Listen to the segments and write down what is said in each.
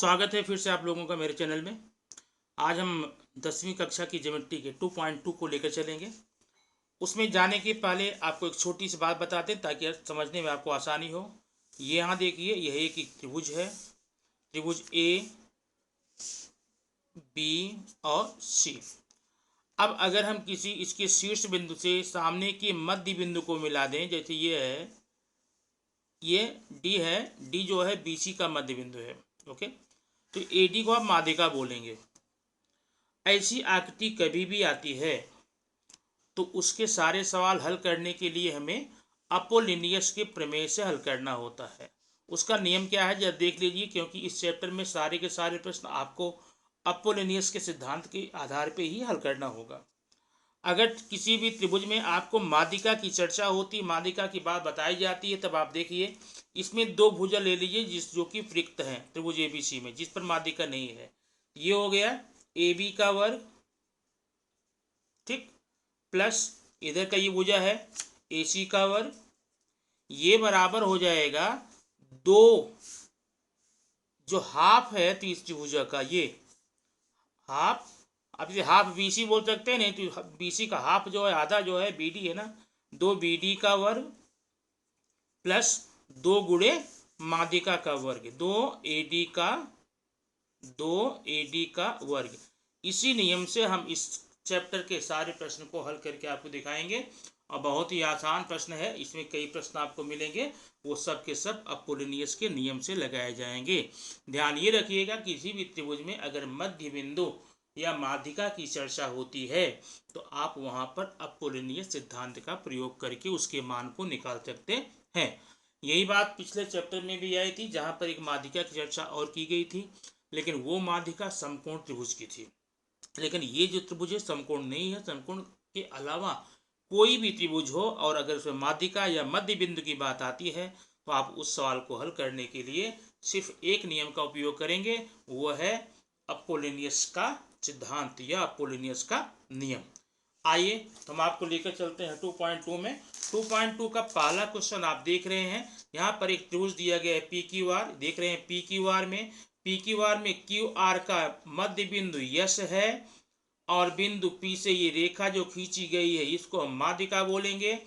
स्वागत है फिर से आप लोगों का मेरे चैनल में। आज हम 10वीं कक्षा की ज्योमेट्री के 2.2 को लेकर चलेंगे। उसमें जाने के पहले आपको एक छोटी सी बात बता दें ताकि समझने में आपको आसानी हो। ये यहाँ देखिए, यह एक त्रिभुज है, त्रिभुज ए बी और सी। अब अगर हम किसी इसके शीर्ष बिंदु से सामने के मध्य बिंदु को मिला दें, जैसे ये है, ये डी है, डी जो है बीसी का मध्य बिंदु है। ओके, तो एडी को आप माध्यिका बोलेंगे। ऐसी आकृति कभी भी आती है तो उसके सारे सवाल हल करने के लिए हमें अपोलिनियस के प्रमेय से हल करना होता है। उसका नियम क्या है जरा देख लीजिए, क्योंकि इस चैप्टर में सारे के सारे प्रश्न आपको अपोलिनियस के सिद्धांत के आधार पे ही हल करना होगा। अगर किसी भी त्रिभुज में आपको माध्यिका की चर्चा होती, माध्यिका की बात बताई जाती है, तब आप देखिए इसमें दो भुजा ले लीजिए जिस जो कि रिक्त हैं त्रिभुज एबीसी में, जिस पर माध्यिका नहीं है। ये हो गया ए बी का वर्ग, ठीक, प्लस इधर का ये भुजा है ए सी का वर्ग, ये बराबर हो जाएगा दो, जो हाफ है तो इस त्रिभुजा का ये हाफ, आप इसे हाफ बीसी बोल सकते हैं, नहीं तो बीसी का हाफ जो है, आधा जो है बीडी है ना, दो बीडी का वर्ग प्लस दो गुणे माध्यिका का वर्ग, दो एडी का वर्ग। इसी नियम से हम इस चैप्टर के सारे प्रश्न को हल करके आपको दिखाएंगे, और बहुत ही आसान प्रश्न है। इसमें कई प्रश्न आपको मिलेंगे, वो सब के सब अपोलिनियस के नियम से लगाए जाएंगे। ध्यान ये रखिएगा, किसी भी त्रिभुज में अगर मध्य बिंदु या माध्यिका की चर्चा होती है तो आप वहां पर अपोलिनियस सिद्धांत का प्रयोग करके उसके मान को निकाल सकते हैं। यही बात पिछले चैप्टर में भी आई थी, जहां पर एक माध्यिका की चर्चा और की गई थी, लेकिन वो माध्यिका समकोण त्रिभुज की थी। लेकिन ये जो त्रिभुज है समकोण नहीं है, समकोण के अलावा कोई भी त्रिभुज हो और अगर उसमें माध्यिका या मध्य बिंदु की बात आती है तो आप उस सवाल को हल करने के लिए सिर्फ एक नियम का उपयोग करेंगे, वो है अपोलिनियस का सिद्धांत या अपोलिनियस का नियम। आइए तो हम आपको लेकर चलते हैं 2.2 में। 2.2 का पहला क्वेश्चन आप देख रहे हैं, यहाँ पर एक त्रिभुज दिया गया है पी क्यू आर, देख रहे हैं पी क्यू आर में क्यू आर का मध्य बिंदु यस है, और बिंदु पी से ये रेखा जो खींची गई है इसको हम माध्यिका बोलेंगे।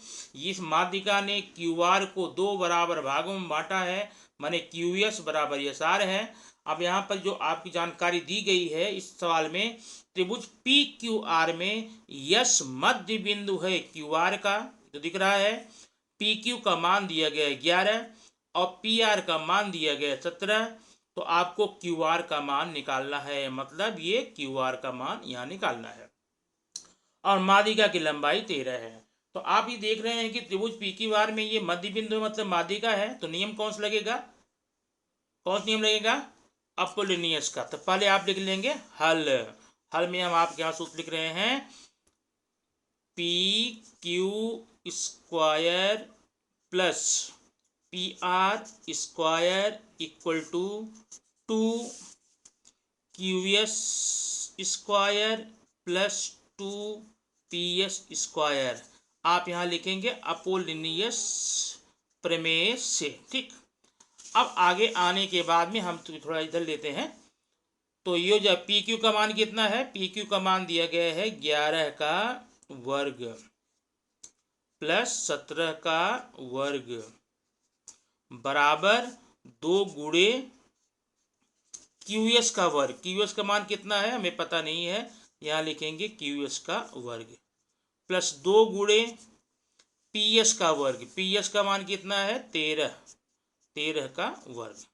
इस माध्यिका ने क्यू आर को दो बराबर भागों में बांटा है, माने क्यू एस बराबर एस आर है। अब यहाँ पर जो आपकी जानकारी दी गई है इस सवाल में, त्रिभुज पी क्यू आर में यस मध्य बिंदु है क्यू आर का, जो दिख रहा है, पी क्यू का मान दिया गया है 11 और पी आर का मान दिया गया है 17। तो आपको क्यू आर का मान निकालना है, मतलब ये क्यू आर का मान यहाँ निकालना है, और माध्यिका की लंबाई 13 है। तो आप ये देख रहे हैं कि त्रिभुज पी क्यू आर में ये मध्य बिंदु मतलब माध्यिका है, तो नियम कौन सा लगेगा, कौन सा नियम लगेगा, अपोलिनियस का। तो पहले आप लिख लेंगे हल। हल में हम आपके यहाँ सूत्र लिख रहे हैं, p q square plus p are square equal to 2 q s square plus 2 p S square. आप यहाँ लिखेंगे अपोलिनियस प्रमेय से, ठीक। अब आगे आने के बाद में हम थोड़ा इधर लेते हैं, तो ये जो पी क्यू का मान कितना है, पी क्यू का मान दिया गया है 11 का वर्ग प्लस 17 का वर्ग बराबर 2 गुणे क्यू एस का वर्ग। क्यू एस का मान कितना है हमें पता नहीं है, यहाँ लिखेंगे क्यू एस का वर्ग प्लस 2 गुणे पी एस का वर्ग। पी एस का मान कितना है 13 का वर्ग।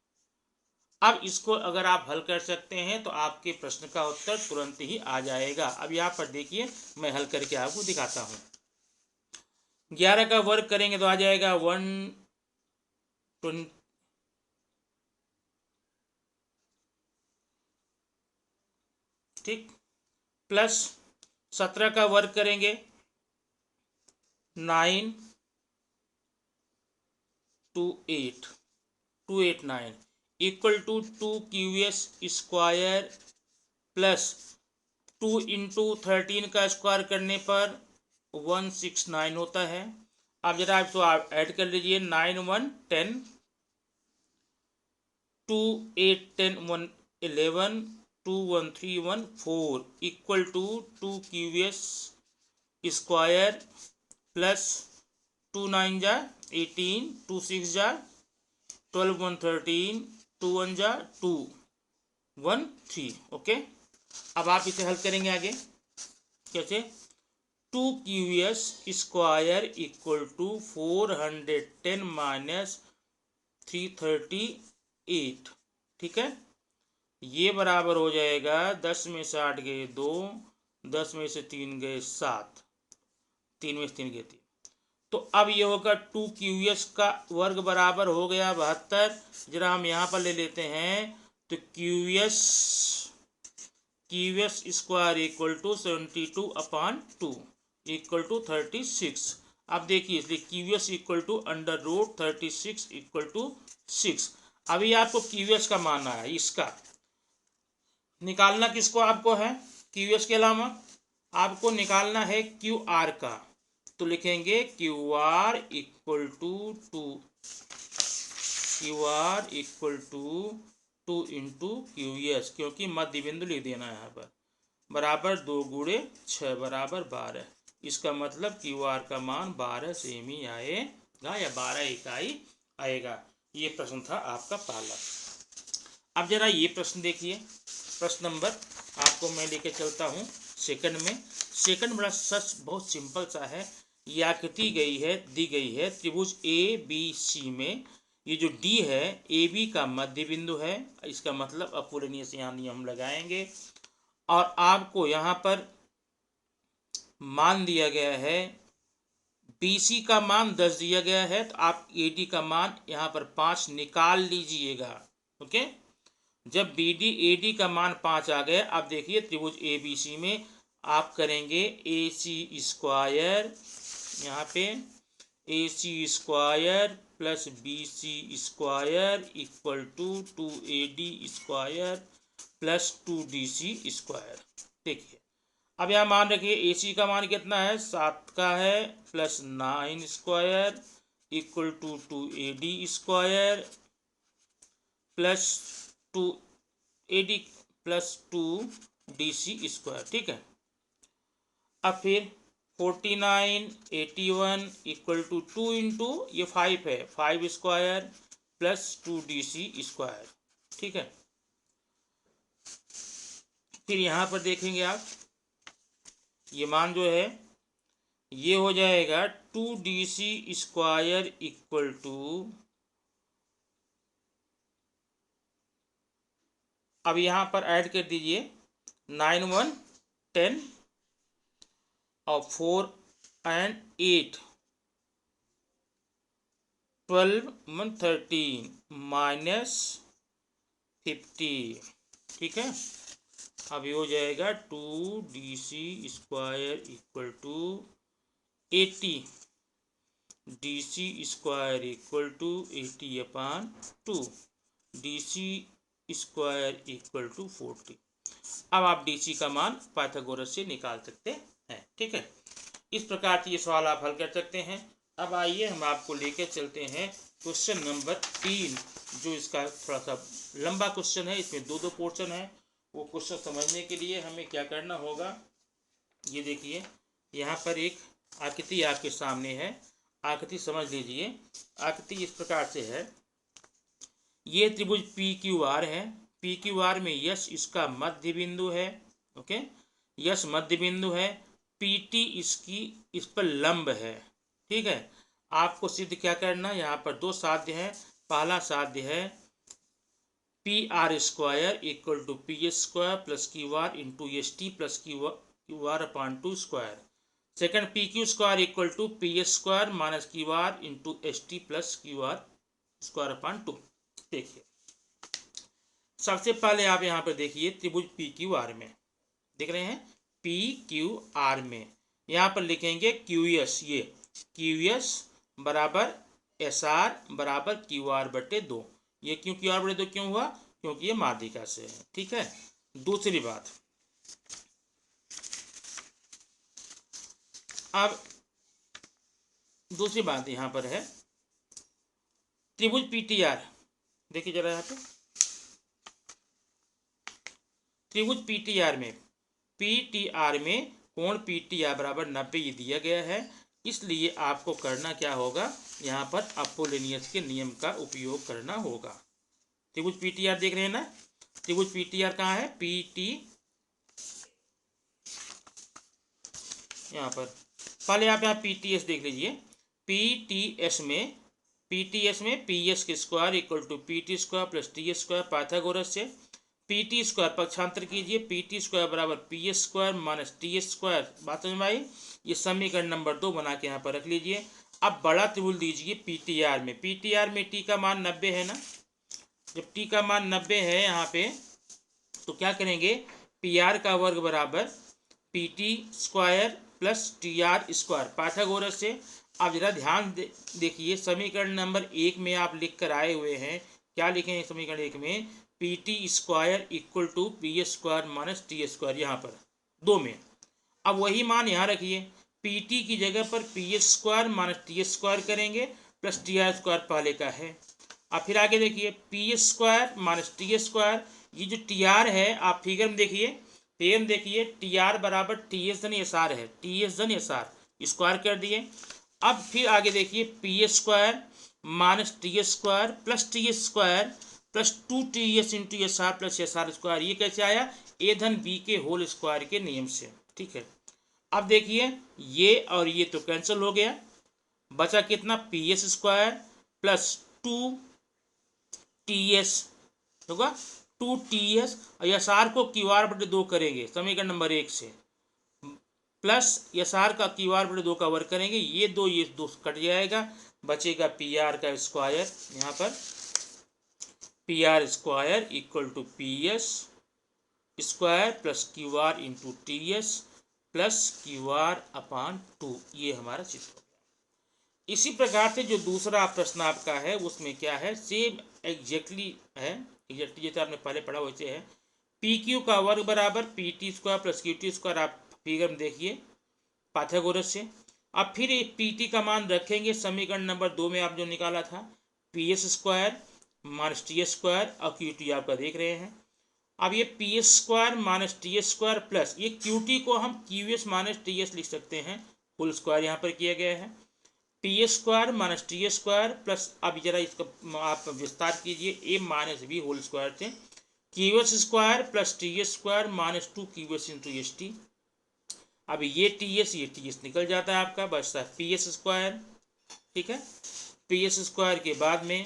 अब इसको अगर आप हल कर सकते हैं तो आपके प्रश्न का उत्तर तुरंत ही आ जाएगा। अब यहाँ पर देखिए, मैं हल करके आपको दिखाता हूँ। 11 का वर्ग करेंगे तो आ जाएगा 120, ठीक, प्लस 17 का वर्ग करेंगे 289 equal to 2 q s square plus 2 into 13 का स्क्वायर करने पर 169 होता है। अब जरा आप तो आप ऐड कर लीजिए, 9 1 10, 2 8 10 112131 equal to 2 QS square plus 2 9 जा 18, 2 6 जा 12, 113, 2 1 जा 2 1 3। ओके, अब आप इसे हल करेंगे आगे कैसे। 2 QS square equal to 410 minus 338, ठीक है। ये बराबर हो जाएगा 10 में से 8 गए 2, 10 में से 3 गए 7, 3 में से 3 गए 3। तो अब ये होगा 2QS का वर्ग बराबर हो गया 72। जरा हम यहाँ पर ले लेते हैं तो QS square equal to 72/2 equal to 36। अब देखिए इसलिए QS equal to √36 equal to 6। अभी आपको QS का मानना है, इसका निकालना किसको आपको है, QS के अलावा आपको निकालना है QR का। तो लिखेंगे QR equal to 2 into QS, क्योंकि मध्य बिंदु लिख देना है यहाँ पर, बराबर 2 गुणे 6 बराबर 12। इसका मतलब QR का मान 12 सेमी आएगा या 12 इकाई आएगा। ये प्रश्न था आपका पहला। अब जरा ये प्रश्न देखिए, प्रश्न नंबर आपको मैं लेके चलता हूँ सेकंड में। सेकंड बड़ा सच बहुत सिंपल सा है। ये आकृति दी गई है त्रिभुज ABC में। ये जो D है AB का मध्य बिंदु है, इसका मतलब अपूरणीय से यहाँ नियम लगाएंगे। और आपको यहाँ पर मान दिया गया है, BC का मान 10 दिया गया है, तो आप AD का मान यहाँ पर 5 निकाल लीजिएगा। ओके, जब BD AD का मान 5 आ गया, अब देखिए त्रिभुज ABC में आप करेंगे AC स्क्वायर, यहाँ पे AC square plus BC square equal to 2AD square plus 2DC square. देखिए अब यहाँ मान रखिए AC का मान कितना है, 7 का है, plus 9 square equal to 2AD square plus 2AD plus 2DC square, ठीक है। अब फिर 49 81 इक्वल टू 2 इंटू ये 5 है, 5 स्क्वायर प्लस 2DC स्क्वायर, ठीक है। फिर यहाँ पर देखेंगे आप, ये मान जो है ये हो जाएगा 2DC स्क्वायर इक्वल टू, अब यहाँ पर ऐड कर दीजिए 9 1 10 और 4 and 8 12 1 13 माइनस 50, ठीक है। अब ये हो जाएगा 2DC square equal to 80, DC square equal to 80/2, DC square equal to 40। अब आप DC का मान पाइथागोरस से निकाल सकते हैं, ठीक है। इस प्रकार से ये सवाल आप हल कर सकते हैं। अब आइए हम आपको लेकर चलते हैं क्वेश्चन नंबर 3, जो इसका थोड़ा सा लंबा क्वेश्चन है, इसमें दो पोर्शन है। वो क्वेश्चन समझने के लिए हमें क्या करना होगा, ये देखिए यहाँ पर एक आकृति आपके सामने है, आकृति समझ लीजिए। आकृति इस प्रकार से है, ये त्रिभुज PQR है, PQR में यश इसका मध्य बिंदु है, ओके, यश मध्य बिंदु है, PT इस पर लंब है, ठीक है। आपको सिद्ध क्या करना, यहाँ पर दो साध्य है। पहला साध्य है PR square equal to PS square plus QR into ST plus QR/2 square. Second PQ square equal to PS square minus QR into ST plus QR स्क्वायर/2। देखिए सबसे पहले आप यहाँ पर देखिए त्रिभुज PQR में, देख रहे हैं PQR में, यहाँ पर लिखेंगे QS, ये QS बराबर SR बराबर QR/2। ये क्यों QR/2 क्यों हुआ, क्योंकि ये माध्यिका से है, ठीक है। दूसरी बात, अब दूसरी बात यहाँ पर है त्रिभुज PTR, देखिए जरा यहाँ पे त्रिभुज पीटीआर में कोण पीटीआर बराबर 90 ये दिया गया है, इसलिए आपको करना क्या होगा, यहाँ पर अपोलिनियस के नियम का उपयोग करना होगा। त्रिभुज पीटीआर देख रहे हैं ना, त्रिभुज पीटीआर कहाँ है, पीटी, यहाँ पर पहले आप यहाँ पीटीएस देख लीजिए। पीटीएस में पी एस के square equal to p t square plus t s square Pythagoras से पी टी स्क्वायर पक्षांतर कीजिए, पी टी स्क्वायर बराबर p S square minus t s square. बात समझ में आई। ये समीकरण नंबर 2 बना के यहाँ पर रख लीजिए। अब बड़ा त्रिभुज दीजिए पीटीआर में टी का मान 90 है ना, जब टी का मान 90 है यहाँ पे तो क्या करेंगे, पी आर का वर्ग बराबर P t square plus T R square Pythagoras से। आप जरा ध्यान देखिए, समीकरण नंबर 1 में आप लिख कर आए हुए हैं, क्या लिखेंगे समीकरण 1 में, p t square equal to P S square minus t square, यहाँ पर 2 में। अब वही मान यहाँ रखिए, पी टी की जगह पर P S square minus t square करेंगे प्लस टी आर स्क्वायर पहले का है। अब फिर आगे देखिए, P S square minus t square, ये जो टी आर है आप फिगर में देखिए, टी आर बराबर टी एस धन एस आर है, टी एस धन एस आर स्क्वायर कर दिए। अब फिर आगे देखिए, P S square minus t square plus T square plus 2ts into S R plus S R square, ये कैसे आया, ए धन बी के होल स्क्वायर के नियम से। ठीक है, अब देखिए ये और ये तो कैंसिल हो गया, बचा कितना, P S square plus 2ts होगा, 2ts और एस आर को क्यू आर बटे 2 करेंगे समीकरण नंबर 1 से, प्लस एस आर का क्यू आर बटे 2 का वर्ग करेंगे, ये दो कट जाएगा, बचेगा पी आर का स्क्वायर, यहाँ पर P are square equal to P S square plus Q R into T S plus Q R upon 2, ये हमारा चित्र हो गया। इसी प्रकार से जो दूसरा प्रश्न आपका है उसमें क्या है, सेम एग्जैक्टली है, एग्जैक्टली जैसे आपने पहले पढ़ा वैसे है, पी क्यू का वर्ग बराबर P t square plus Q T square, आप फिगर में देखिए पाइथागोरस से। अब फिर पी टी का मान रखेंगे समीकरण नंबर 2 में आप जो निकाला था, P S square minus t square और क्यू टी आपका देख रहे हैं। अब ये P S square minus t square plus ये क्यू टी को हम Q S minus t S लिख सकते हैं, फुल स्क्वायर यहाँ पर किया गया है, P S square minus t square plus, अब जरा इसका आप विस्तार कीजिए, ए माइनस बी होल स्क्वायर से, Q s square plus T square minus 2 q S into S T. अब ये टी एस निकल जाता है आपका, बचता है पी एस स्क्वायर। ठीक है, पी एस स्क्वायर के बाद में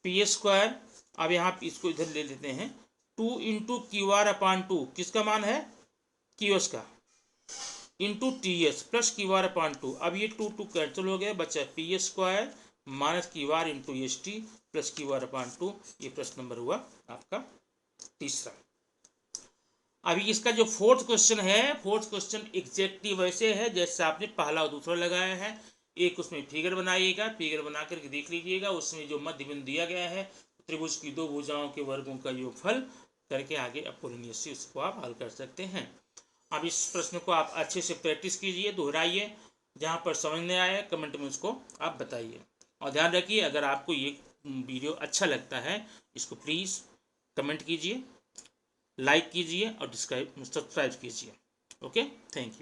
पी एस स्क्वायर, अब यहाँ इसको इधर ले लेते हैं, 2 इंटू क्यू आर अपान 2, किसका मान है, क्यू एस का, into T S plus Q R upon 2। अब ये 2 कैंसिल हो गया, बचा P S square minus Q R into S T plus Q R upon 2। ये प्रश्न नंबर हुआ आपका तीसरा। अभी इसका जो फोर्थ क्वेश्चन है, फोर्थ क्वेश्चन एग्जैक्टली वैसे है जैसे आपने पहला और दूसरा लगाया है। एक उसमें फिगर बनाइएगा, फिगर बना करके देख लीजिएगा, उसमें जो मध्य बिंदु दिया गया है त्रिभुज की 2 भुजाओं के वर्गों का योगफल करके आगे अपोलिनियस से उसको आप हल कर सकते हैं। अब इस प्रश्न को आप अच्छे से प्रैक्टिस कीजिए, दोहराइए, जहाँ पर समझ नहीं आया कमेंट में उसको आप बताइए। और ध्यान रखिए, अगर आपको ये वीडियो अच्छा लगता है इसको प्लीज़ कमेंट कीजिए, लाइक कीजिए और सब्सक्राइब कीजिए। Okay, thank you.